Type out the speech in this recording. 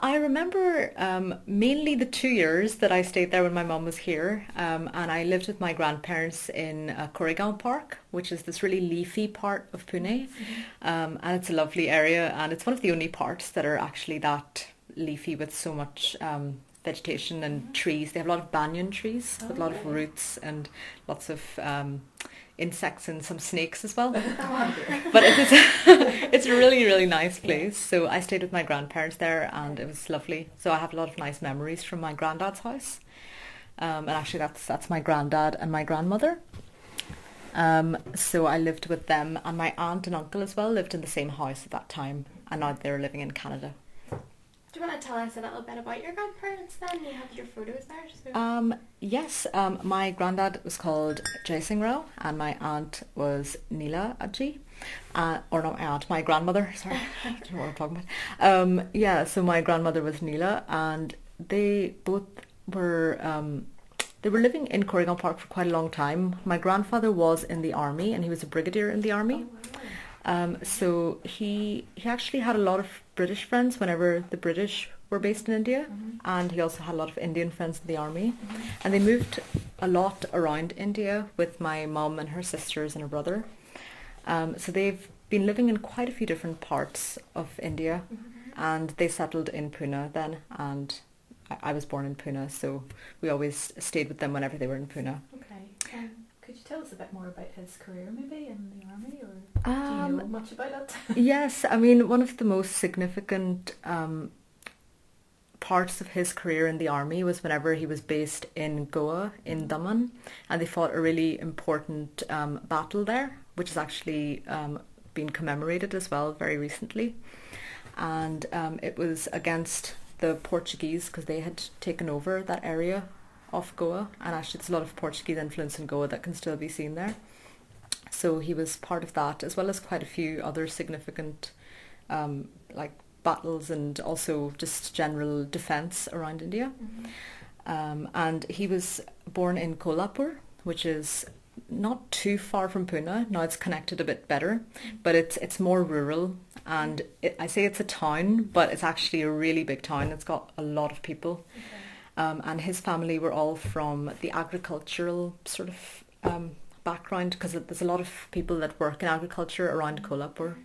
I remember mainly the 2 years that I stayed there when my mum was here, and I lived with my grandparents in Koregaon Park, which is this really leafy part of Pune, and it's a lovely area, and it's one of the only parts that are actually that leafy with so much vegetation and trees. They have a lot of banyan trees Oh, with a lot of okay. roots and lots of insects and some snakes as well. Oh, dear. But it's it's a really really nice Yeah. place. So I stayed with my grandparents there, and it was lovely. So I have a lot of nice memories from my granddad's house. And actually, that's my granddad and my grandmother. So I lived with them, and my aunt and uncle as well lived in the same house at that time, and now they're living in Canada. Do you want to tell us a little bit about your grandparents then? You have your photos there, so. Yes, my granddad was called Jai Singh Rao, and my aunt was Neela Aji. Or not my aunt, my grandmother, sorry, I don't know what I'm talking about. Yeah, so my grandmother was Neela, and they both were, they were living in Corrigan Park for quite a long time. My grandfather was in the army, and he was a brigadier in the Oh, army. wow. So he actually had a lot of British friends whenever the British were based in India, and he also had a lot of Indian friends in the army, and they moved a lot around India with my mum and her sisters and her brother. So they've been living in quite a few different parts of India, and they settled in Pune then, and I was born in Pune, so we always stayed with them whenever they were in Pune. Okay. Could you tell us a bit more about his career maybe in the army, or do you know much about it? Yes, I mean, one of the most significant parts of his career in the army was whenever he was based in Goa, in Daman, and they fought a really important battle there, which has actually been commemorated as well very recently. And it was against the Portuguese because they had taken over that area of Goa, and actually there's a lot of Portuguese influence in Goa that can still be seen there. So he was part of that, as well as quite a few other significant like battles and also just general defense around India. And he was born in Kolhapur, which is not too far from Pune. Now it's connected a bit better, but it's more rural. And I say it's a town, but it's actually a really big town. It's got a lot of people. And his family were all from the agricultural sort of background, because there's a lot of people that work in agriculture around Kolhapur.